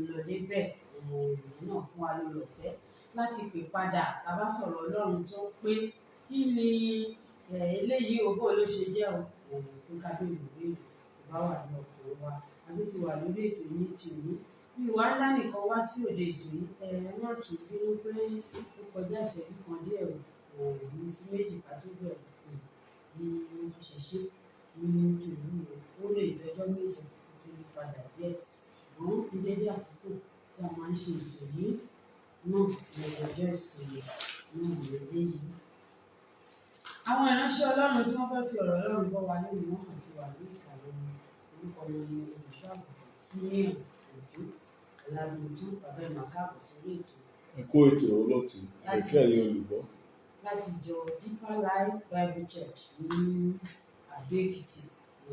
lọ débẹ̀ ìyẹn náà fún wa lórí ọ̀fẹ́ láti pè padà tá bá sọ̀rọ̀ Ọlọ́run tó pé kí ni eléyìí ògbó ló ṣe jẹ́ o tó ká bí ìwé bá wà ní ọkọ̀ wa àbí ti wà lórí ètò yìí ti òní bí ìwà ńlá nìkan wá sí òde ètò yìí wọ́n tún bínú pé ó kọjá ìṣẹ́jú kan díẹ̀ ní sí méjì pàtó bẹ̀rẹ̀ bí wọ́n tún ṣe ṣe ní tòun ó lè jọjọ́ méjì tó lè padà díẹ̀ ṣùgbọ́n ní dédé àkókò tí a máa ń ṣe ètò yìí náà ní ọjọ́ ìsinmi náà ní eléyìí. Àwọn ìránṣẹ́ Ọlọ́run tí wọ́n fẹ́ fi ọ̀rọ̀ Ọlọ́run bọ́ wa lórí wọn àti wà ní ìkàlẹ̀ orúkọ wọn ní olùṣọ́ àgùntàn Simeon Òjó Ọlábìntún bàbá ìmọ̀ káàbọ̀ sórí ètò. Ẹ̀kọ́ ètò olóòtú àti ẹ̀yin olùgbọ́. Láti jọ Deeper Life Bible Church ní Àdó Èkìtì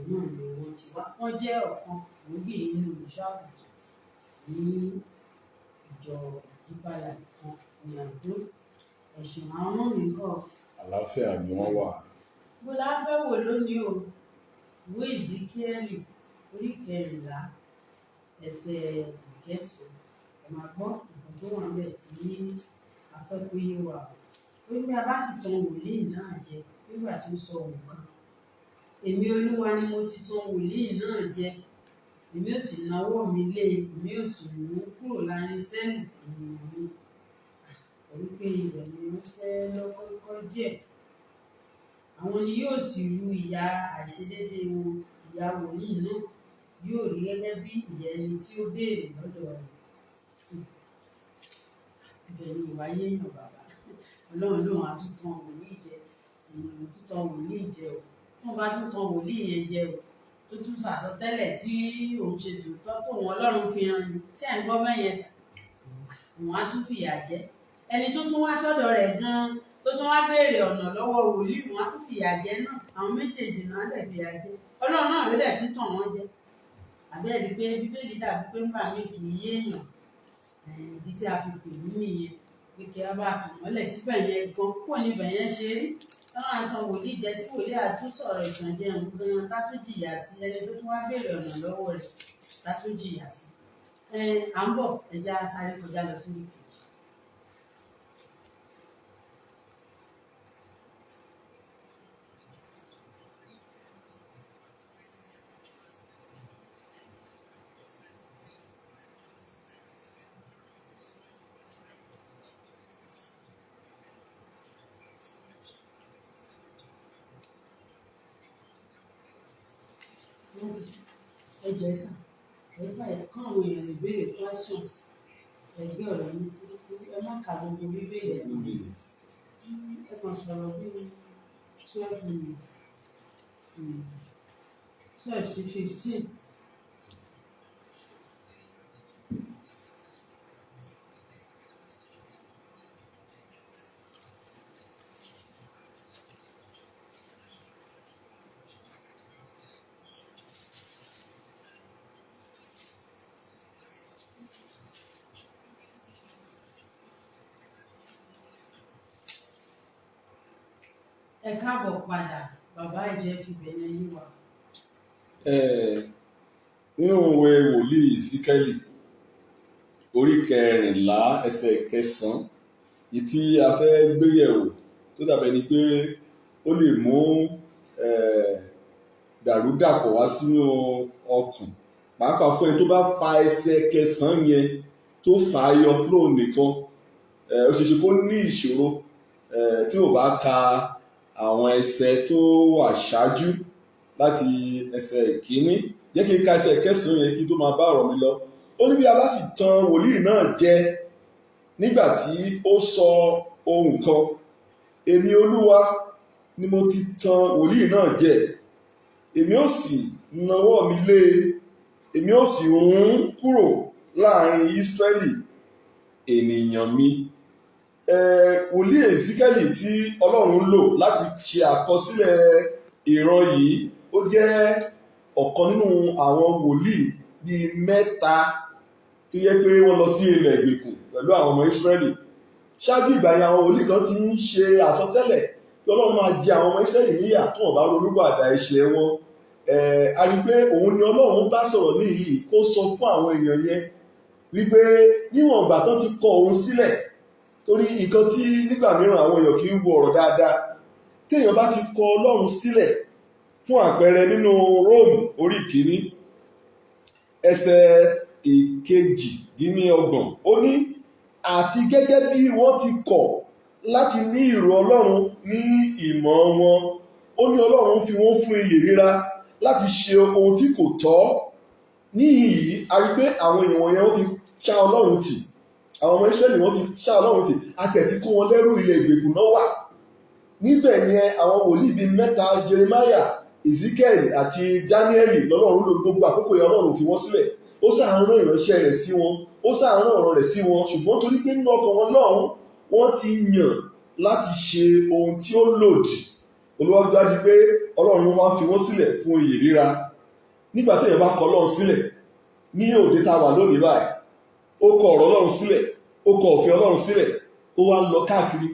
náà ni wọ́n ti wá. Wọ́n jẹ́ ọ̀kan gbòógì nínú olùṣọ́ àgùntàn ní ìjọ Deeper Life kan ní Àdó. Ẹ̀sìn àwọn ọmọ mi kọ́. Àlàáfíà ni wọ́n wà. Bó la fẹ́ wò lónìí o, ìwé Ezekiel orí 14 ẹsẹ̀ 9 ẹ máa gbọ́ nǹkan tó wà níbẹ̀ tí a fẹ́ kó yé wa o. Ó ní bí a bá sì tan wòlíì náà jẹ nígbà tó sọ nǹkan. Èmi Olúwa ni mo ti tan wòlíì náà jẹ. Èmi ò sì nawọ́ mi lé èmi ò sì mú kúrò láàrin Ísírẹ́lì ènìyàn mi. Torí pé ibẹ̀ ni wọ́n fẹ́ lọ́kọ́kọ́ díẹ̀. Àwọn ni yóò sì ru ìyà àìṣedéédé wọn. Ìyà wòlíì náà yóò rí gẹ́gẹ́ bí ìyà ẹni tí ó béèrè lọ́dọ̀ rẹ̀. Ibẹ̀ ni ìwà yéèyàn bàbá. Ọlọ́run lòun á tún tan wòlíì jẹ. Ènìyàn tún tan wòlíì jẹ o. Wọ́n bá tún tan wòlíì yẹn jẹ o. Tó tún sàsọtẹ́lẹ̀ tí òun ṣe tòótọ́ tóun Ọlọ́run fi hàn ní. Ṣé ẹ̀ ń gbọ́ mẹ́yẹn sà? Òun á tún fìyà jẹ. Ẹni tó tún wá sọ́dọ̀ rẹ̀ gan-an tó tún wá béèrè ọ̀nà lọ́wọ́ wòlíì wọn á tún fìyà jẹ náà. Àwọn méjèèjì náà á dẹ̀ fìyà jẹ. Ọlọ́run náà ló dẹ̀ tún tàn wọ́n jẹ. Àbẹ́ẹ̀rí pé Bíbélì dàbí pé nígbà míì kì í yéèyàn. Ìdí tí a fi pè ní nìyẹn pé kí a bá tàn mọ́lẹ̀ síbẹ̀ yẹn gan kúrò níbẹ̀ yẹn ṣe rí. Táwọn àtàn wòlíì jẹ tí wòlíì àtúnṣọ̀rọ̀ ìtànjẹ gan ká tún jìyà sí ẹni tó tún wá béèrè ọ̀nà lọ́wọ́ rẹ̀ ká tún jìyà sí. À ń bọ̀ ẹja sáré kọjá lọ sí ìkejì. Ẹjọ́ ẹ̀sà ẹ̀fà ẹ̀kọ́ àwọn èèyàn lè béèrè questions ẹgbẹ́ ọ̀rọ̀ yìí sí ẹ má kà gbogbo Bíbélì ẹ̀ náà ẹ kàn sọ̀rọ̀ bí 12 minutes 12 sí 15. Ẹ káàbọ̀ padà bàbá ìjẹ́ fi bẹ̀rẹ̀ yí wa. Nínú ìwé wòlíì Ezekiel orí 14 ẹsẹ̀ 9 yìí tí a fẹ́ gbéyẹ̀wò tó dàbẹ̀ ni pé ó lè mú dàrúdàpọ̀ wá sínú ọkàn pàápàá fún ẹni tó bá fa ẹsẹ̀ 9 yẹn tó fà á yọ lóun nìkan ó ṣeéṣe kó ní ìṣòro tí ò bá ka àwọn ẹsẹ̀ tó wà ṣáájú láti ẹsẹ̀ 1 jẹ́ kí n ka ẹsẹ̀ 9 yẹn kí n tó máa bá ọ̀rọ̀ mi lọ. Ó ní bí a bá sì tan wòlíì náà jẹ nígbà tí ó sọ ohun kan, èmi Olúwa ni mo ti tan wòlíì náà jẹ, èmi ó sì nawọ́ mi lé èmi ó sì run kúrò láàrin Ísírẹ́lì ènìyàn mi. Wòlíì Ezekiel tí Ọlọ́run lò láti ṣe àkọsílẹ̀ ìran yìí ó jẹ́ ọ̀kan nínú àwọn wòlíì bíi 3 tó yẹ pé wọ́n lọ sí ilẹ̀ ìgbèkùn pẹ̀lú àwọn ọmọ Ísírẹ́lì. Ṣáájú ìgbà yẹn àwọn wòlíì kan ti ń ṣe àsọtẹ́lẹ̀ pé Ọlọ́run máa jẹ àwọn ọmọ Ísírẹ́lì níyà tó wọ́n bá ronúpìwàdà ẹ̀ṣẹ̀ wọn. A rí i pé òun ni Ọlọ́run bá sọ̀rọ̀ níyì kó sọ fún àwọn èèyàn yẹn wípé níwọ̀n ìgbà tó ti kọ òun sílẹ̀, torí nǹkan tí nígbà mìíràn àwọn èèyàn kì í wo ọ̀rọ̀ dáadáa, téèyàn bá ti kọ Ọlọ́run sílẹ̀, fún àpẹẹrẹ nínú Róòmù orí ìkíní ẹsẹ̀ ìkejìdínlọ́gbọ̀n, ó ní àti gẹ́gẹ́ bí wọ́n ti kọ̀ láti ní ìrò Ọlọ́run ní ìmọ̀ wọn, ó ní Ọlọ́run fi wọ́n fún iyè ríra láti ṣe ohun tí kò tọ́. Níhìn-ín a rí pé àwọn èèyàn wọ̀nyẹn wọ́n ti ṣá Ọlọ́run tì, àwọn ọmọ Ísírẹ́lì wọ́n ti ṣá Ọlọ́run tì, àtẹ̀tí kó wọn lẹ́rú ilẹ̀ ìgbèkùn náà wà. Níbẹ̀ yẹn àwọn wòlíì bíi mẹ́ta, Jeremáyà, Ezekiel àti Dáníẹ́lì, lọ́lọ́run ló gbogbo àkókò yẹn Ọlọ́run fi wọ́n sílẹ̀, ó ṣàánú ìránṣẹ́ rẹ̀ sí wọn, ó ṣàánú ọ̀rọ̀ rẹ̀ sí wọn, ṣùgbọ́n torí pé nínú ọkàn wọn lọ́hùn wọ́n ti yàn láti ṣe ohun tí ó lòdì. Olúwa dájú pé Ọlọ́run wá fi wọ́n sílẹ̀ fún iyè ríra. Nígbà tí èèyàn bá kọ Ọlọ́run sílẹ̀ ní òde tá a wà lónìí báyìí, ó kọ ọ̀rọ̀ Ọlọ́run sílẹ̀, ó kọ òfin Ọlọ́run sílẹ̀, ó wá ń lọ káàkiri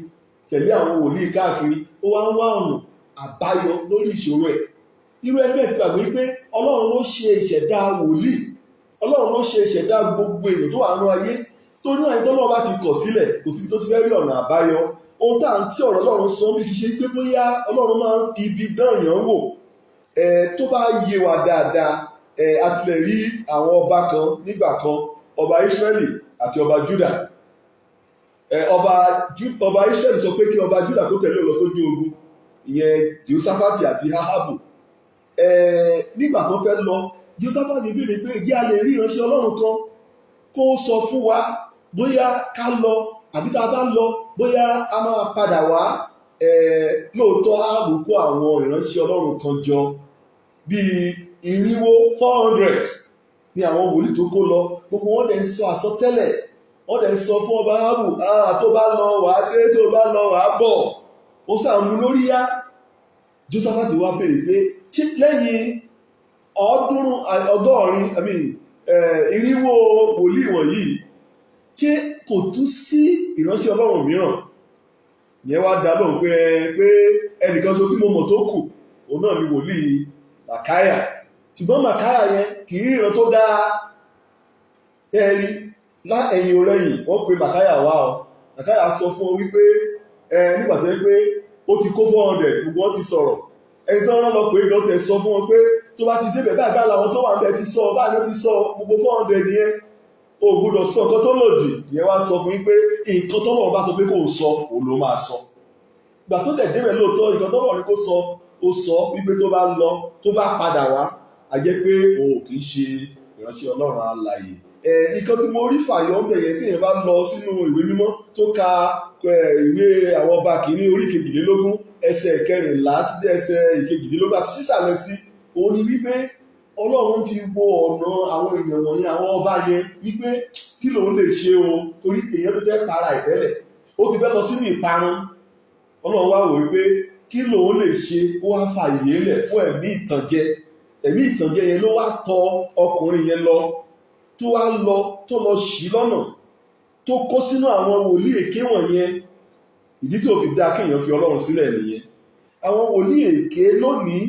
tẹ̀lé àwọn wòlíì káàkiri, ó wá ń wá ọ̀nà àbáyọ lórí ìṣòro ẹ̀. Irú ẹni bẹ́ẹ̀ ti gbàgbé pé Ọlọ́run ló ṣe ìṣẹ̀dá wòlíì, Ọlọ́run ló ṣe ìṣẹ̀dá gbogbo èèyàn tó wà nínú ayé. Torí náà ẹni tó lọ́wọ́ bá ti kọ̀ sílẹ̀, kò síbi tó ti fẹ́ rí ọ̀nà àbáyọ. Ohun tá à ń tí ọ̀rọ̀ Ọlọ́run sọ bí kì í ṣe pé bóyá Ọlọ́run máa ń fi ibi dán èèyàn wò. Tó bá yé wa dáadáa, a ti lè rí àwọn ọba kan nígbà kan, ọba Ísírẹ́lì àti ọba Júdà. Ọba Ísírẹ́lì sọ pé kí ọba Júdà kó tẹ̀lé lọ sójú ogun, ìyẹn Jèhóṣáfátì àti Áhábù. Nígbà kan fẹ́ lọ, Jèhóṣáfátì béèrè pé ìjẹ́ a lè rí ìránṣẹ́ Ọlọ́run kan kó sọ fún wa bóyá ká lọ, àbí tá a bá lọ bóyá a máa padà wá. Lóòótọ́ Áhábù kó àwọn ìránṣẹ́ Ọlọ́run kan jọ bíi 400 ni àwọn wòlíì tó kó lọ. Gbogbo wọn dẹ̀ ń sọ àsọtẹ́lẹ̀, wọ́n dẹ̀ ń sọ fún ọba Áhábù, tó bá lọ wàá dé, tó bá lọ wàá bọ̀. Ó sàmú lórí yá. Jósáfátì wá béèrè pé ṣé lẹ́yìn ọgọ́rin 400 wòlíì wọ̀nyí, ṣé kò tún sí ìránṣẹ́ Ọlọ́run mìíràn? Yẹn wá dá lóhùn pé ẹnìkan ṣo tí mo mọ̀ tó kù, òun náà ni wòlíì Màkáyà. Ṣùgbọ́n Màkáyà yẹn kì í ríran tó dáa. Ẹ̀rí ẹ̀yìn òrẹ́yìn wọ́n pe Màkáyà wá o. Màkáyà sọ fún ọ wípé nígbà tó yẹ pé ó ti kó 400, gbogbo wọn ti sọ̀rọ̀. Ẹni tó rán lọ pé ìgbà ó ti sọ fún wọn pé tó bá ti débẹ̀ báyìí làwọn tó wà ń bẹ ti sọ, báyìí ló ti sọ gbogbo 400 yẹn, o gbọ́dọ̀ sọ nǹkan tó lòdì. Ìyẹn wá sọ fún yín pé nǹkan tọ́lọ́run bá sọ pé kò sọ, òun ló máa sọ. Ìgbà tó dẹ̀ débẹ̀ lóòótọ́ nǹkan tọ́lọ́run ní kó sọ, ó sọ wípé tó bá lọ, tó bá padà wá, a jẹ́ pé o kì í ṣe ìránṣẹ́ Ọlọ́run alààyè. Nǹkan tí mo rí fàyọ̀ ń bẹ̀yẹn tí èèyàn bá lọ sínú ìwé mímọ́ tó ka ìwé àwọn ọba kìíní orí 22 ẹsẹ̀ 14 títí ẹsẹ̀ 22 àti sísàlẹ̀ sí, òun ni wípé Ọlọ́run ti wo ọ̀nà àwọn èèyàn wọ̀nyí, àwọn ọba yẹn, wípé kí lòun lè ṣe o, torí èèyàn tó fẹ́ para ìtẹ́lẹ̀, ó ti fẹ́ lọ sínú ìparun. Ọlọ́run wá wò wípé kí lòun lè ṣe, ó wá fàyè lẹ̀ fún ẹ̀mí ìtànjẹ. Ẹ̀mí ìtànjẹ yẹn ló wá tọ ọkùnrin yẹn lọ, tó wá lọ tó lọ ṣì lọ́nà, tó kó sínú àwọn wòlíì èké wọ̀nyẹn. Ìdí tí ó fi dá kéèyàn fi Ọlọ́run sílẹ̀ nìyẹn. Àwọn wòlíì èké lónìí,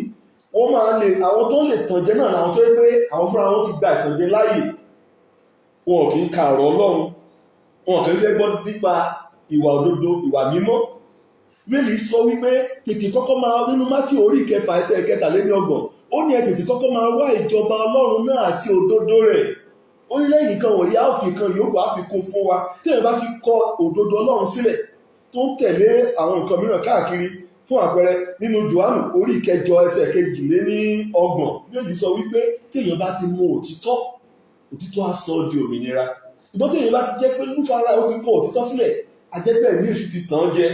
wọ́n máa lè, àwọn tó lè tànjẹ náà làwọn tó yẹ pé àwọn fúnra wọn ti gba ìtànjẹ láàyè. Wọn kì í ka ọ̀rọ̀ Ọlọ́run, wọn kì í fẹ́ gbọ́ nípa ìwà òdodo, ìwà mímọ́. Bíbélì sọ wípé tètè kọ́kọ́ máa, nínú Mátíù orí 6 ẹsẹ̀ 23, ó ní ẹ tètè kọ́kọ́ máa wá ìjọba Ọlọ́run náà àti òdodo rẹ̀. Ó ní lẹ́yìn kan wọ̀nyí á fi kan yòókù á fi kún fún wa. Tí èèyàn bá ti kọ òdodo Ọlọ́run sílẹ̀ tó ń tẹ̀lé àwọn nǹkan mìíràn káàkiri, fún àpẹẹrẹ nínú Jòhánù orí 8 ẹsẹ̀ 22, Bíbélì sọ wípé tí èèyàn bá ti mọ òtítọ́, òtítọ́ á sọ di òmìnira. Ṣùgbọ́n tí èèyàn bá ti jẹ́ pé lúfara ó ti kọ òtítọ́ sílẹ̀, àjẹpẹ́ ní èṣù ti tàn jẹ.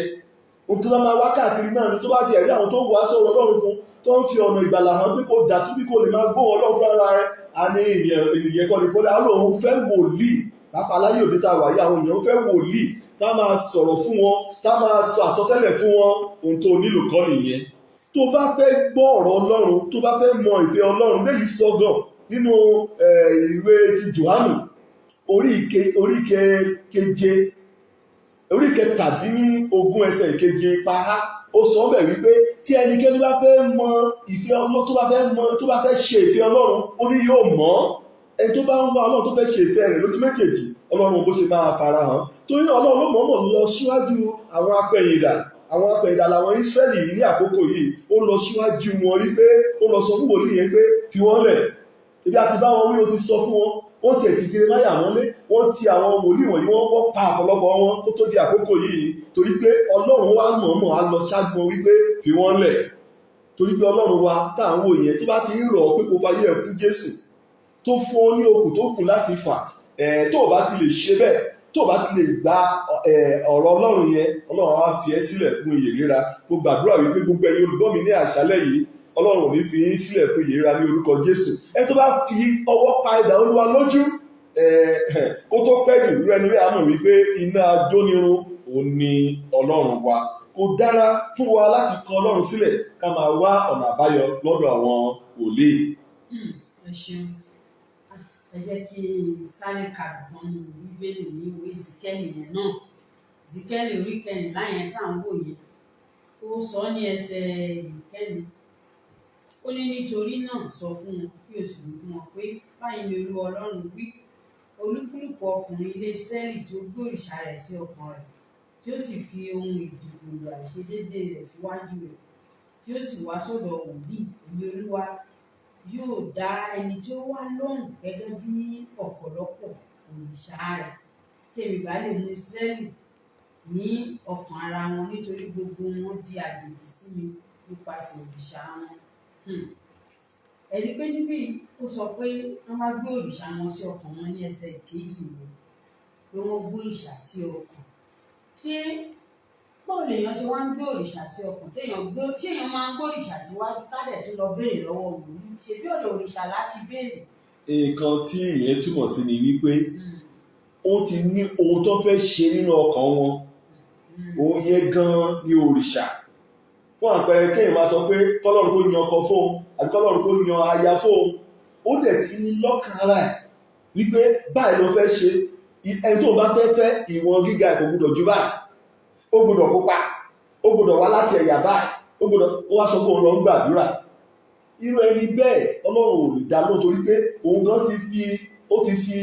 Ohun tó bá máa wá káàkiri náà ni tó bá ti ẹ̀rí àwọn tó ń wá sọ̀rọ̀ Ọlọ́run fún, tó ń fi ọ̀nà ìgbàlà hàn pé kò dàtú bí kò lè máa gbóhùn Ọlọ́run fún ara rẹ̀. A ní ènìyàn kọ́ ni bọ́lá, á lóun fẹ́ wòlíì. Pápá láyé òde tá a wà yìí, àwọn èèyàn fẹ́ wòlíì tá máa sọ̀rọ̀ fún wọn, tá máa sọ àsọtẹ́lẹ̀ fún wọn. Ohun tó nílò kọ́ nìyẹn. Tó bá fẹ́ gbọ́ ọ̀rọ̀ Ọlọ́run, tó bá fẹ́ mọ ìfẹ́ Ọlọ́run, lèyí sọ́gàn nínú ìwé ti Jòhánù orí 17 ẹsẹ̀ 7 pàá. Ó sọ bẹ̀ wípé tí ẹnikẹ́ni bá fẹ́ mọ ìfẹ́ Ọlọ́run, tó bá fẹ́ ṣe ìfẹ́ Ọlọ́run, ó ní yóò mọ̀. ẹni tó bá ń wá ọlọ́run tó fẹ́ ṣe ìfẹ́ rẹ̀ lójú méjèèjì ọlọ́run bó ṣe máa fara hàn. Torí náà ọlọ́run ló mọ̀ọ́mọ̀ lọ síwájú àwọn apẹ̀yìndà làwọn Ísírẹ́lì yìí ní àkókò yìí. Ó lọ síwájú wọn rí pé ó lọ sọ fún wòlíì yẹn pé fi wọ́n lẹ̀. Ibi àti bá wọn wí ó ti sọ fún wọn. Wọ́n tẹ̀ ti Jeremáyà mọ́lé, wọ́n ti àwọn wòlíì wọ̀nyí, wọ́n pa ọ̀pọ̀lọpọ̀ wọn tó tó di àkókò yìí. Torí pé ọlọ́run wá mọ̀ọ́mọ̀ á lọ ṣáájú wọn wípé fi wọ́n lẹ̀. Torí pé ọlọ́run wa tá à ń wò yẹn tó bá ti ń rọ̀ pé kó fayé ẹ̀ fún Jésù, tó fún ọ ní okùn tó kù láti fà, tó o bá ti lè ṣe bẹ́ẹ̀, tó o bá ti lè gba ọ̀rọ̀ ọlọ́run yẹn, ọlọ́run á fi ẹ́ sílẹ̀ fún ìyè ríra. Mo gbàdúrà wípé gbogbo ẹ̀yin olùgbọ́ mi ní àṣálẹ́ yìí, ọlọ́run ò ní fi yín sílẹ̀ fún ìyè ríra ní orúkọ Jésù. Ẹni tó bá fi ọwọ́ pa idà Olúwa lójú kó tó pẹ́ jù rẹ̀ nílé àmọ̀ wípé iná ajónirun òun ni ọlọ́run wa. Kò dára fún wa láti kọ ọlọ́run sílẹ̀ ká máa wá ọ̀nà àbáyọ lọ́dọ̀ àwọn wòlíì. Ẹ ṣeun. Ẹ jẹ́ kí sáré kàdùn bíbélì ní ìwé Ezekiel yẹn náà. Ezekiel orí kẹrìnlá yẹn tá à ń wò yẹn. Ó sọ ní ẹsẹ̀ ìkẹrin. Ó ní nítorí náà sọ fún wọn kí o sì wí fún wọn pé báyìí ni Olúwa Ọlọ́run wí. Olúkúlùkù ọkùnrin ilé Ísírẹ́lì tí ó gbé òrìṣà rẹ̀ sí ọkàn rẹ̀, tí ó sì fi ohun ìdìbò àìṣedéédéé rẹ̀ síwájú rẹ̀, tí ó sì wá sọ́dọ̀ wòlíì, èmi Olúwa yóò dá ẹni tí ó wá lóhùn gẹ́gẹ́ bí ọ̀pọ̀lọpọ̀ òrìṣà rẹ̀, kí bá lè mú Ísírẹ́lì ní ọkàn ara wọn, nítorí gbogbo wọn di àjèjì sí mi nípasẹ̀ òrìṣà wọn. Ẹ̀rí pé níbí ó sọ pé wọ́n máa gbé òrìṣà wọn sí ọkàn wọn ní ẹsẹ̀ ìkejì wọn, pé wọ́n gbé òrìṣà sí ọkàn. Ṣé báwo lèèyàn ṣe wá ń gbé òrìṣà sí ọkàn? Téèyàn máa ń gbé òrìṣà síwájú tádẹ̀ tún lọ béèrè lọ́wọ́ wòlíì, ṣebí ọ̀dọ̀ òrìṣà láti béèrè. Nǹkan tí ìyẹn túmọ̀ sí ni wípé ó ti ní ohun tó fẹ́ ṣe nínú ọkàn wọn, òun yẹn gan-an ni òrìṣà. Fún àpẹẹrẹ kéèyàn máa sọ pé kọ́lọ́run kó yan ọkọ fóun àbí kọ́lọ́run kó yan aya fóun, ó dẹ̀ ti ní lọ́kàn ara ẹ̀ wípé báyìí ló fẹ́ ṣe. Ẹni tó bá fẹ́ fẹ́ ìwọ̀n gíga ẹ̀ kò gbọdọ̀ ju báyìí, ó gbọdọ̀ pupa, ó gbọdọ̀ wá láti ẹ̀yà báyìí, ó wá sọ pé òun lọ ń gbàdúrà. Irú ẹni bẹ́ẹ̀ ọlọ́run ò lè dá lóhùn, torí pé òun gan ti fi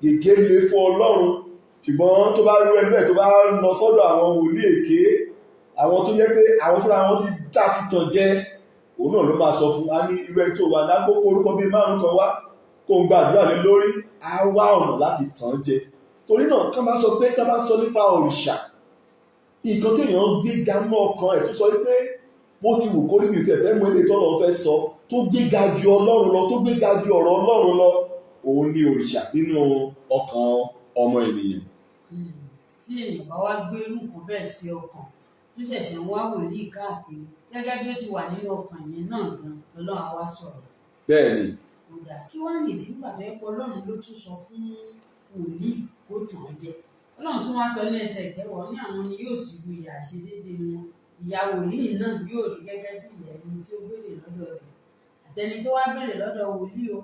gègé le fún ọlọ́run. Ṣùgbọ́n tó bá rú ẹni bẹ́ẹ̀ tó bá lọ sọ́dọ̀ àwọn wòlíì èké, àwọn tó yẹ pé àwọn fúnra wọn ti dá ti tàn jẹ, òun náà ló máa sọ fún wa ní irú ẹni tó wà lágbókò orúkọ bíi 5 kan wá kó ń gbàdúrà lé lórí, á wá ọ̀nà láti tàn jẹ. Torí náà ká bá sọ nípa òrìṣà, nǹkan téèyàn gbé ga mọ́ ọkàn ẹ̀ tó sọ wípé bó ti wù kó rí mi fẹ́ mú ilé tọ́lọ́run fẹ́ sọ, tó gbéga ju ọlọ́run lọ, tó gbéga ju ọ̀rọ̀ ọlọ́run lọ, òun ni òrìṣà nínú ọkàn ọmọ ènìyàn. Tí èèyàn bá wá gbé irú nǹkan bẹ́ẹ̀ sí ọkàn, tó ṣẹ̀ṣẹ̀ ń wá wòlíì káàkiri gẹ́gẹ́ bí ó ti wà nínú ọkàn yẹn náà gan, Ọlọ́run á wá sọ̀rọ̀. Bẹ́ẹ̀ni. Kódà kí wá nìdí nígbà tó yẹ pé Ọlọ́run ló tún sọ fún wòlíì kó tàn án jẹ. Ọlọ́run tún wá sọ ní ẹsẹ̀ ìkẹwàá ní àwọn ni yóò sì lu ìyà àìṣedéédéé wọn. Ìyà wòlíì náà yóò rí gẹ́gẹ́ bí ìyà ẹni tí ó béèrè lọ́dọ̀ rẹ̀, àtẹni tó wá béèrè lọ́dọ̀ wòlíì o,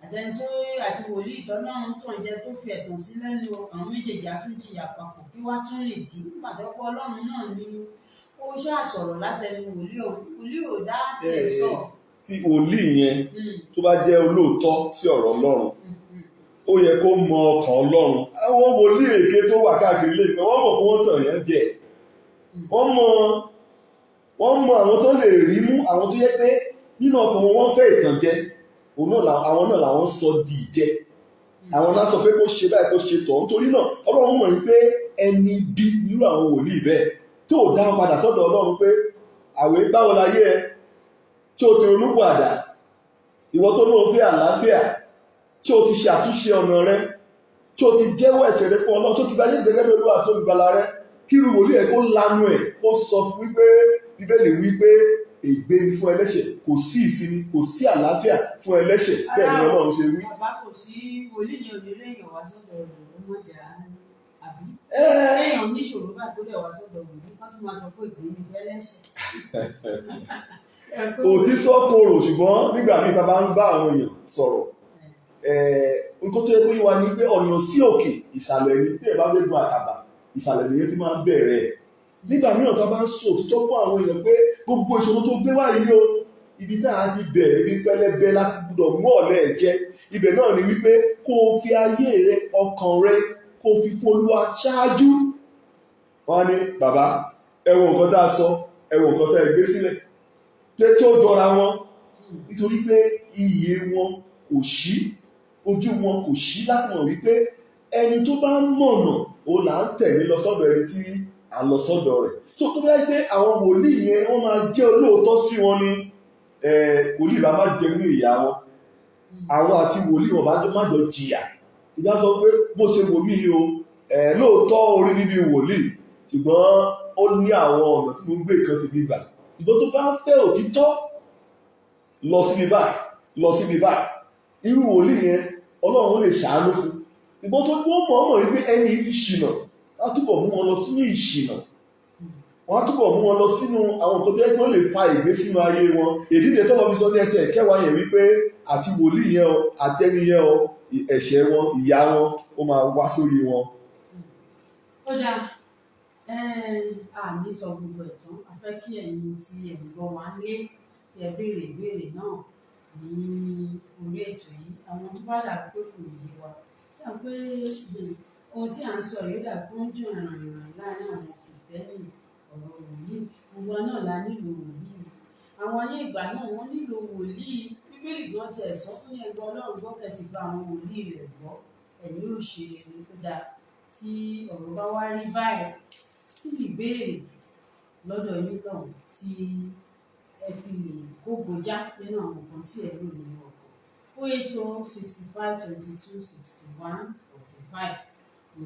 àtẹni tó àti wòlíì tọ́lọ́run tàn jẹ tó fi ẹ̀tàn sí lẹ́nu o, àwọn méjèèjì á tún jìyà papọ̀. Kí wá tún lè dì nígbà tó pọ̀ Ọlọ́run náà ni ó ṣàṣọ̀rọ̀ látẹnu wòlíì ò dá tiẹ̀ sọ. Tí wòlíì yẹn tó bá jẹ́ olóòótọ́ sí ọ̀rọ̀ Ọlọ́run, ó yẹ kó mọ ọkàn Ọlọ́run. Àwọn wòlíì èké tó wà káàkiri lè pẹ́ wọ́n mọ̀ pé wọ́n tàn yẹn jẹ. Wọ́n mọ àwọn tó lè rí mú, àwọn tó yẹ pé nínú ọkàn wọn wọ́n fẹ́ ìtànjẹ, àwọn náà làwọn sọ di ìjẹ. Àwọn náà sọ pé kó ṣe báyìí kó ṣe tọ̀. Nítorí náà Ọlọ́run mọ̀ wípé ẹni bí irú àwọn wòlíì bẹ́ẹ̀ tó dá padà sọ́dọ̀ Ọlọ́run pé àwẹ̀ báwo láyé ẹ, tí o ti ronúpìwàdà, ìwọ tó lóun fẹ́ àlàáfíà, tí o ti ṣe àtúnṣe ọ̀nà rẹ, tí o ti jẹ́wọ́ ẹ̀ṣẹ̀ rẹ fún Ọlọ́run, tó ti gba Jésù gẹ́gẹ́ bí Olúwa àti olùgbàlà rẹ, kí irú wòlíì ẹ̀ kó lanu ẹ̀ kó sọ fún wípé Bíbélì wípé ègbé ni fún ẹlẹ́ṣẹ̀, kò sí ìsinmi, kò sí àlàáfíà fún ẹlẹ́ṣẹ̀. Bẹ́ẹ̀ ni Ọlọ́run ṣe wí. Bàbá kò sí wòlíì ní òdìlé èèyàn wá sọ́dọ̀ ọmọjà àbí èèyàn níṣòro bá tó lè wá sọ́dọ̀ wòlíì kán tún máa sọ pé ègbé ni fún ẹlẹ́ṣẹ̀. Òtítọ́ korò, ṣùgbọ́n nígbà míì tá a bá ń bá àwọn èèyàn sọ̀rọ̀, nǹkan tó yẹ kó yé wa ni pé ọ̀nà sí òkè ìsàlẹ̀ ni, tí ẹ bá fẹ́ gun àkàbà ìsàlẹ̀ nìyẹn ti máa ń bẹ̀rẹ̀. Nígbà mìíràn tá a bá ń sọ òtítọ́ fún àwọn èèyàn pé gbogbo ìṣòro tó gbé wá yìí o, ibi tá a ti bẹ̀rẹ̀ ibi pẹlẹbẹ láti gbọ́dọ̀ mú ọ̀lẹ jẹ ibẹ̀ náà ni wípé kó o fi ayé rẹ ọkàn rẹ kó o fi fún Olúwa ṣáájú. Wọ́n á ní bàbá ẹ wo nǹkan tá a sọ ẹ wo nǹkan tá a gbé sílẹ̀ pé tí ó jọra wọn nítorí pé iyè wọn kò ṣí ojú wọn kò ṣí láti mọ̀ wípé ẹni tó bá ń mọ̀nà ó là ń tẹ̀lé lọ sọ́dọ̀ ẹni tí à ń lọ sọ́dọ̀ rẹ̀. tó bá yẹ pé àwọn wòlíì yẹn wọ́n máa jẹ́ olóòótọ́ sí wọn ni wòlíì bá má jẹ nínú ìyà wọn àwọn àti wòlíì wọn bá má jọ jìyà. ìgbà sọ pé bó ṣe wò mí o lóòótọ́ orí níbi wòlíì ṣùgbọ́n ó ní àwọn ọ̀nà tí mo ń gbé nǹkan ti bí gbà. ìgbọ́n tó bá ń fẹ́ òtítọ́ lọ síbi báyìí irú wòlíì yẹn Ọlọ́run lè ṣàánú fún. ìgbọ́n tó wọ́n mọ̀ wípé ẹni yìí ti ṣìnà wọ́n á túbọ̀ mú wọn lọ sínú ìṣìnà wọ́n á túbọ̀ mú wọn lọ sínú àwọn nǹkan tó yẹ kí wọ́n lè fa ìgbé sínú ayé wọn. èdè ìdè tó lọ fi sọ ní ẹsẹ̀ kẹwàá yẹn wípé àti wòlíì yẹn o àtẹni yẹn o ẹ̀ṣẹ̀ wọn ìyà wọn ó máa wá sórí wọn. ó dáa àní sọ gbogbo ẹ̀ tán a fẹ́ kí ẹ̀yin tí ẹ̀ ń gbọ́ wá lé ẹ béèrè ìbéèrè náà ní orí ètò yìí àwọn tó bá dàbí pé kò yé wa ṣé à ń pé ohun tí à ń sọ yìí dàbí pé ó ń dùn ìrànyìnràn láàrin àwọn kìrìsìtẹ́nì ọ̀rọ̀ wòlíì gbogbo náà la nílò wòlíì àwọn ayé ìgbà náà wọ́n nílò wòlíì bíbélì gan tiẹ̀ sọ fún ẹgbẹ́ Ọlọ́run gbọ́ kẹsì gba àwọn wòlíì rẹ̀ gbọ́ ẹ̀yin ò ṣe ẹni tó dáa tí ọ̀rọ̀ bá wá rí báyìí kí ni ìbéèrè lọ́dọ̀ yín náà tí ẹ fi lè kógojá nínú àwọn nǹkan tí ẹ lò nínú ọkọ̀ 08065226145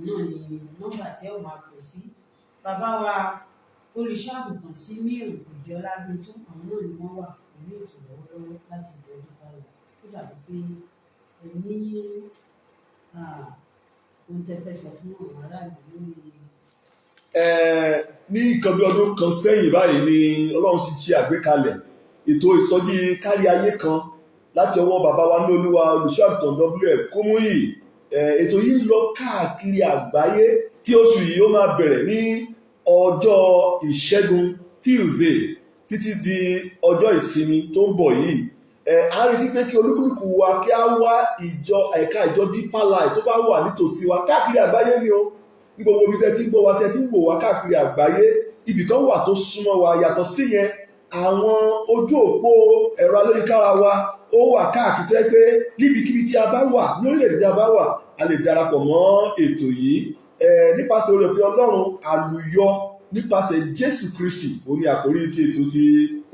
náà ni nọ́mbà tí ẹ ò máa pè sí. bàbá wa olùṣọ́àgùntàn sí mírùn òjò ọlágbẹ́tún àwọn náà ni wọ́n wà pẹ̀lú ètò lọ́wọ́lọ́wọ́ láti ìjọba báyìí ó dàbí pé ẹ ní ohun tẹ́ fẹ́ sọ fún àwọn aráàlú lórí. Ní nǹkan bí ọdún kan sẹ́yìn báyìí ni Ọlọ́run sì ṣe àgbékalẹ̀ ètò ìsọjí kárí ayé kan láti ọwọ́ bàbá wa ní Olúwa olùṣọ́àgùntàn WF Kúmúyì. Ètò yìí lọ káàkiri àgbáyé tí oṣù yìí ó máa bẹ̀rẹ̀ ní ọjọ́ ìṣẹ́gun Tuesday títí di ọjọ́ ìsinmi tó ń bọ̀ yìí. A retí pé kí olúkúlùkù wa kí á wá ẹ̀ka ìjọ Deeper Life tó bá wà nítòsí wa káàkiri àgbáyé ni o ní gbogbo ibi tẹ́ ti ń gbọ́ wa tẹ́ ti ń wò wá káàkiri àgbáyé ibì kan wà tó súnmọ́ wa yàtọ̀ sí yẹn àwọn ojú òpó ẹ̀rọ ayélujára wa ó wà káàkiri tó yẹ pé níbikíbi tí a bá wà ní orílẹ̀-èdè tí a bá wà a lè darapọ̀ mọ́ ètò yìí nípasẹ̀ oore-ọ̀fẹ́ Ọlọ́run àlùyọ nípasẹ̀ Jésù Kristi ó ní àkórí ti ètò ti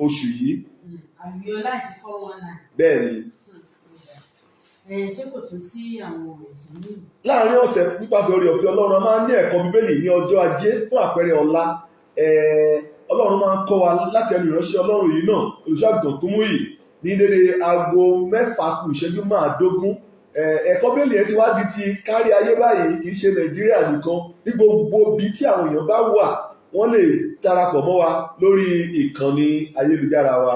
oṣù yìí. àlùyọ láìsí 419. bẹ́ẹ̀ ni ṣé kò tún sí àwọn ètò míì. láàárín ọ̀sẹ̀ nípasẹ̀ oore-ọ̀fẹ́ Ọlọ́run a máa ń ní ẹ̀kọ́ bíbélì ní ọjọ́ ajé fún àpẹẹrẹ ọ̀la Ọlọ́run máa ń kọ́ wa láti ẹnu ìránṣẹ́ Ọlọ́run yìí náà olùṣọ́àgùntàn Kúmúyì ní dédé aago 6:15 ẹ̀kọ́ bíbélì ẹ̀ ti wá di ti kárí ayé báyìí kì í ṣe Nàìjíríà nìkan ní gbogbo ibi tí àwọn èèyàn bá wà wọ́n lè darapọ̀ mọ́ wa lórí ìkànnì ayélujára wa.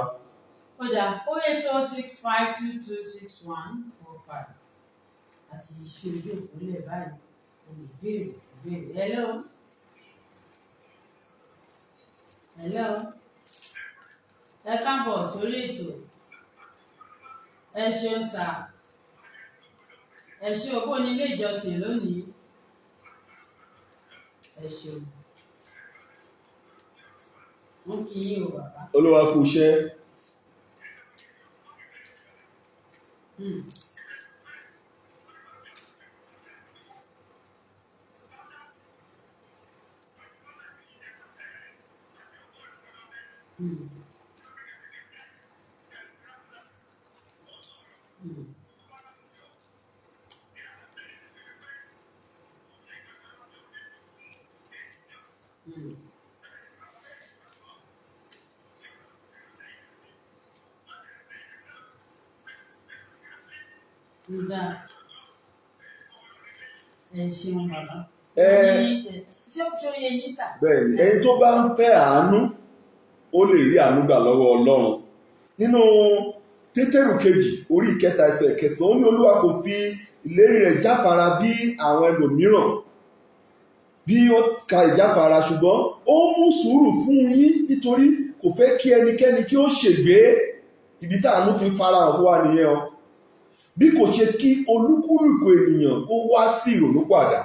ó dà 08065226145 àti ṣe ojú òpólẹ̀ báyìí olùbéèrè. hello ẹ káàbọ̀ sórí ètò ẹ ṣeun sà ẹ ṣe ògbó ní ilé ìjọsìn lónìí ẹ ṣeun wọn kì í o bàbá. Olúwa kú iṣẹ́. ẹ ṣeun bàbá. bẹ́ẹ̀ni ẹni tó bá ń fẹ́ àánú ó lè rí àánú gbà lọ́wọ́ Ọlọ́run nínú Pétérù kejì orí 3 ẹsẹ̀ 9 ó ní Olúwa kò fi ìlérí rẹ̀ jáfara bí àwọn ẹlòmíràn bí ó ka ìjáfara ṣùgbọ́n ó mú sùúrù fún yín nítorí kò fẹ́ kí ẹnikẹ́ni kí ó ṣègbé ibi tá àánú ti farahàn fún wa nìyẹn o. Bí kò ṣe kí olúkúlùkù ènìyàn kó wá sí ìrònúpìwàdà.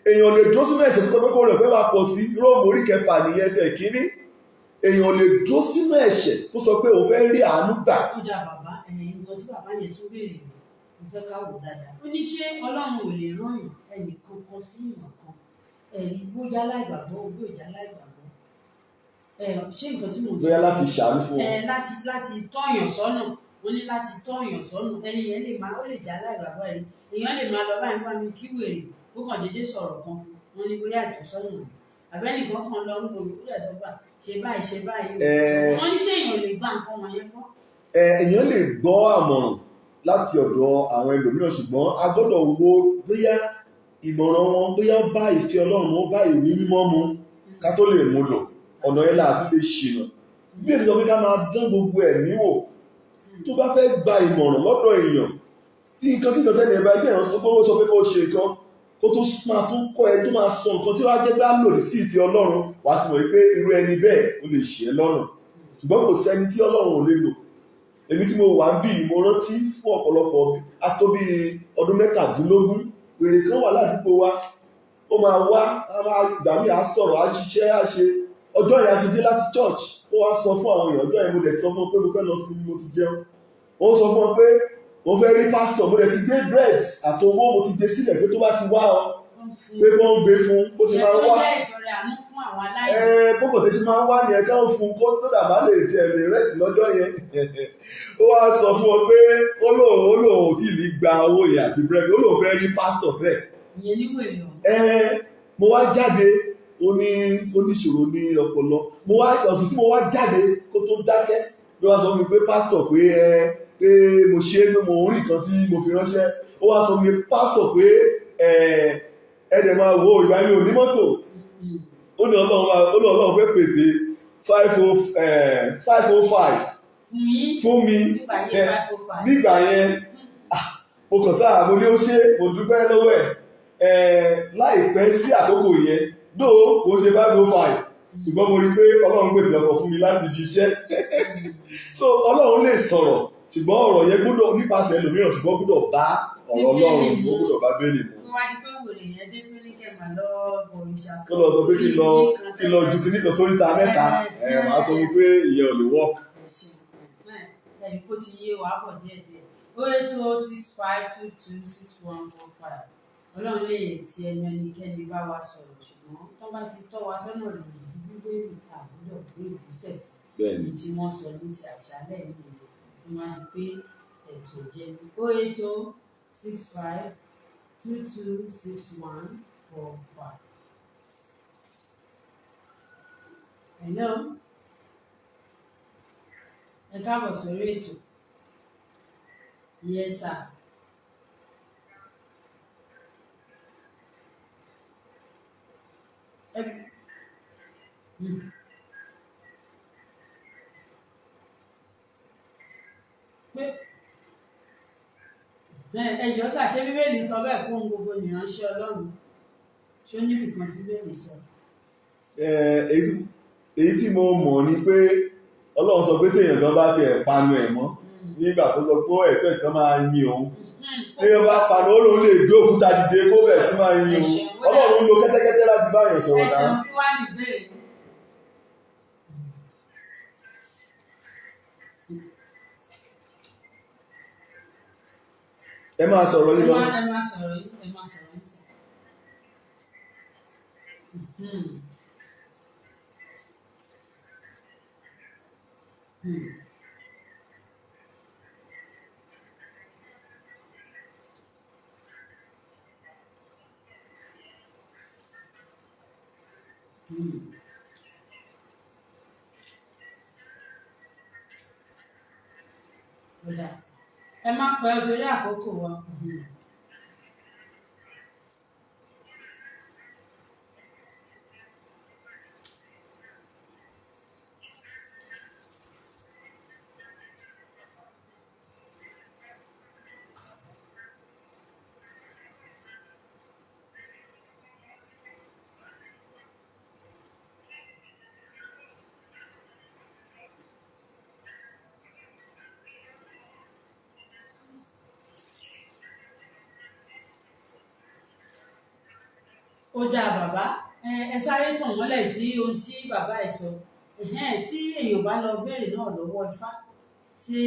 Èèyàn lè dúró sínú ẹ̀ṣẹ̀ tó pé kó rẹ̀ pé máa pọ̀ sí. Róòmù orí 6 nìyẹn ẹsẹ̀ kínní. Èèyàn lè dúró sínú ẹ̀ṣẹ̀ kó sọ pé òun fẹ́ rí àánú gbà. Ó dá bàbá nǹkan tí bàbá yẹn tún béèrè mo fẹ́ ká wò dáadáa. Ó ní ṣé Ọlọ́run ò lè rán ẹnì kankan sí ìmọ̀ kan ẹ̀rí bóyá láìgbàgbọ́ bóyá láìgbàgbọ́. Ṣé nǹkan tí mo sọ. Bóyá láti ṣàánú fún wọn. Láti tọ́yàn sọ́nà wọ́n ní láti tọ́yàn sọ́nà ẹni yẹn lè máa ó lè já láìgbàgbọ́ ẹ̀rí èèyàn lè máa lọ báyìí bá mi kí wèrè ó kàn déédéé sọ̀rọ̀ kan fún wọn ní bóyá ìtọ́sọ́nà àbẹ́nìkan kan lọ ń lò ó dẹ̀ sọ gbà ṣe báyìí wọ́n ní ṣé èèyàn lè gbà nǹkan wọ̀nyẹn fún. Èèyàn lè gbọ́ àmọ̀ràn láti ọ̀dọ̀ àwọn ẹlòmíràn ṣùgbọ́n a gbọ́dọ̀ wo bóyá ìmọ̀ràn wọn bóyá ó bá ìfẹ́ Ọlọ́run ó bá ìwé mímọ́ mu ká tó lè mú lò ọ̀nà yẹn láàbí lè ṣìnà. Bí ènìyàn pé ká máa dán gbogbo ẹ̀mí wò tó bá fẹ́ gba ìmọ̀ràn lọ́dọ̀ èèyàn tí nǹkan tí tọ́tẹ́ nìyẹn bá jẹ́ ìrànṣọ́ pé ó sọ pé kó ṣe nǹkan kó tó máa tún kọ́ ẹ tó máa sọ nǹkan tí wàá jẹ́ pé á lòdì sí ìfẹ́ Ọlọ́run wàá ti mọ̀ pé irú ẹni bẹ́ẹ̀ ó lè ṣe é lọ́rùn ṣùgbọ́n kò sẹ́ni tí Ọlọ́run ò lè lò. Èmi tí mo wà ń bí mo rántí fún ọ̀pọ̀lọpọ̀ a tó bí ọdún 17 wèrè kan wà ládùúgbò wa ó máa wá ìgbà míì á sọ̀rọ̀ á ṣiṣẹ́ á ṣe ọjọ́ yẹn a ti dé láti church ó wá sọ fún àwọn èèyàn ọjọ́ yẹn mo dẹ̀ sọ fún ọ pé mo fẹ́ lọ sí mo ti jẹun ó sọ fún ọ pé mo fẹ́ rí pásítọ̀ mo dẹ̀ ti gbé bread àtowó mo ti gbé sílẹ̀ pé tó bá ti wá ọ pé wọ́n ń gbé fún bó ṣe máa ń wá bókò tẹ́ ṣe máa ń wá ní ẹ̀ka òfun kó tó dàbá lè tẹ̀ lè rẹ́sì lọ́jọ́ yẹn ó wá sọ fún ọ pé ó lóun ò tí ì ní gba owó yẹn àti bread ó lóun fẹ́ rí pásítọ̀ sẹ́ẹ̀. ìyẹn ní wèrè ọ̀hún. Mo wá jáde oníṣòro ní ọpọlọ ọ̀tún tí mo wá jáde kó tó dákẹ́ ló wá sọ fún mi pé pásítọ̀ pé mo ṣe é pé mo rí nǹkan tí mo fi ránṣẹ́ ó wá sọ fún mi pásítọ̀ pé ẹ̀ẹ́dẹ̀ máa wo ìgbà mi ò ní mọ́tò ó ní Ọlọ́run fẹ́ pèsè 505 fún mi nígbà yẹn mo kàn sáà mo ní ó ṣe mo dúpẹ́ lọ́wọ́ ẹ̀ láìpẹ́ sí àkókò yẹn dóò kò ṣe 505 ṣùgbọ́n mo rí pé Ọlọ́run pèsè ọkọ̀ fún mi láti ibi iṣẹ́ so Ọlọ́run lè sọ̀rọ̀ ṣùgbọ́n ọ̀rọ̀ yẹn gbọ́dọ̀ nípasẹ̀ ẹlòmíràn ṣùgbọ́n gbọ́dọ̀ bá ọ̀rọ̀ Ọlọ́run ó gbọ́dọ̀ bá bẹ́ẹ̀lì mu. Kó lọ sọ pé kí lọ ju kíní kan sóríta mẹ́ta màá sọ pé ìyẹn ò lè work. Ẹni kó ti yé wàá bọ̀ díẹ̀díẹ̀ 08065226145 Ọlọ́run lè ti ẹnikẹ́ni bá wa sọ̀rọ̀ ṣùgbọ́n tó bá ti tọ́ wa sọ́nà lòdì sí bíbélì àbúrò gbé ìgbésẹ̀ sí ní tí wọ́n sọ ní ti àṣálẹ̀ yìí ni wọ́n á di pé ètò jẹ́ 08065226145. Hello. Ẹ káàbọ̀ sórí ètò. Yes sir. Ẹjọ́ sà ṣé bíbélì sọ bẹ́ẹ̀ kó ohun gbogbo nìránṣẹ́ Ọlọ́run ṣé ó níbì kan tí bíbélì sọ. Èyí tí mo mọ̀ ni pé Ọlọ́run sọ pé téèyàn kan bá tiẹ̀ panu ẹ̀ mọ́ nígbà tó sọ pé ẹ̀sẹ̀ kan máa yin òun téèyàn bá panu ó lóun lè gbé òkúta dìde kó bẹ̀ sí máa yin òun Ọlọ́run lo kẹ́tẹ́kẹ́tẹ́ láti bá èèyàn sọ̀rọ̀ náà. Ẹ̀sìn bí wá ní ìbéèrè. Ẹ máa sọ̀rọ̀ yín lọ. Ẹ máa sọ̀rọ̀ yín. Ẹ má pẹ́ torí àkókò wa. ó dáa bàbá, ẹ sáré tàn mọ́lẹ̀ sí ohun tí bàbá ẹ̀ sọ. Tí èèyàn bá lọ béèrè náà lọ́wọ́ Ifá, ṣé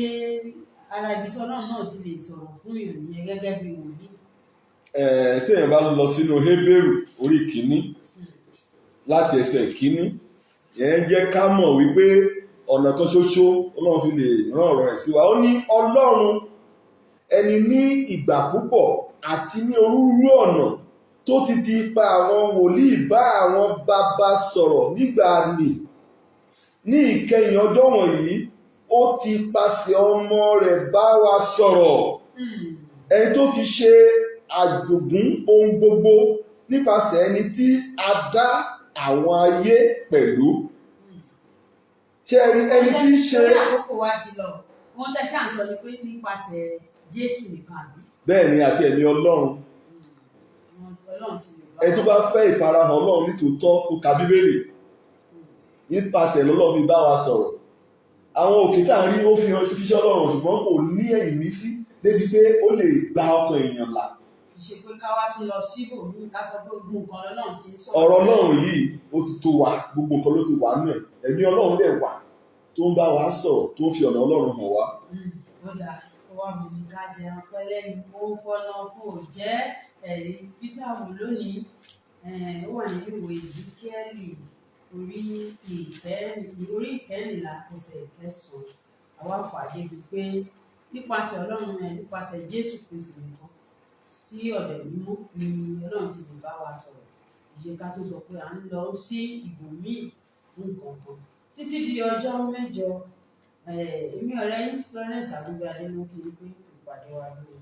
ara ibi tí Ọlọ́run náà ti lè sọ̀rọ̀ fún èèyàn yẹn gẹ́gẹ́ bí wòlíì? Téèyàn bá lọ sínú Hébérù orí kìíní láti ẹsẹ̀ kìíní, yẹn jẹ́ ká mọ̀ wípé ọ̀nà kan ṣoṣo Ọlọ́run fi lè rán ọ̀rọ̀ rẹ̀ sí wa. Ó ní Ọlọ́run ẹni ní ìgbà púpọ̀ àti ní onírúurú ọ̀nà tó ti ipa àwọn wòlíì bá àwọn bàbá sọ̀rọ̀ nígbà nì, ní ìkẹyìn ọjọ́ wọ̀nyí ó ti pasẹ̀ ọmọ rẹ̀ bá wa sọ̀rọ̀, ẹni tó fi ṣe àjogún ohun gbogbo nípasẹ̀ ẹni tí a dá àwọn ayé pẹ̀lú. Ṣé ẹni tí ń ṣe. Àkókò wa ti lọ, wọ́n tẹ́ ṣàǹsọ ni pé nípasẹ̀ Jésù nìkan àbí? Bẹ́ẹ̀ ni, àti ẹ̀mí Ọlọ́run. Ẹni tó bá fẹ́ ìfarahàn Ọlọ́run nítòótọ́ kó ka Bíbélì, nípasẹ̀ lọ́lọ́run fi bá wa sọ̀rọ̀. Àwọn òkè tá à ń rí ó fi hàn ṣiṣẹ́ Ọlọ́run, ṣùgbọ́n kò ní ìmísí débi pé ó lè gba ọkàn èèyàn là. Ṣe pé ká wá tún lọ síbò ní ká sọ pé gbogbo nǹkan Ọlọ́run ti ń sọ. Ọ̀rọ̀ Ọlọ́run yìí ó ti tó wa, gbogbo nǹkan ló ti wà nù ẹ̀. Ẹ̀mí Ọlọ́run dẹ̀ wà tó ń bá wa sọ̀rọ̀, tó ń fi ọ̀nà Ọlọ́run hàn wá. Lọ́dà ọwọ́ mi ní ká jẹun pẹ́lẹ́ ní ó ń fọ́nà kò jẹ́ ẹ̀rí Peter wò lónìí. Ó wà nínú ìwé Ezekiel orí ìkẹrìnlá ẹsẹ̀ ìkẹsàn-án. Àwa fàdé bíi pé nípasẹ̀ Ọlọ́run nípasẹ̀ Jésù Kristi nìkan sí ọ̀dọ̀ mímọ́ ni Ọlọ́run ti lè bá wa sọ̀rọ̀. Ìṣe ká tó sọ pé à ń lọ sí ibòmíì fún nǹkan kan. Títí di ọjọ́ mẹ́jọ, èmi ọ̀rẹ́ yín Florence Adúgbò Adélókè ní pé ìpàdé wa lórí.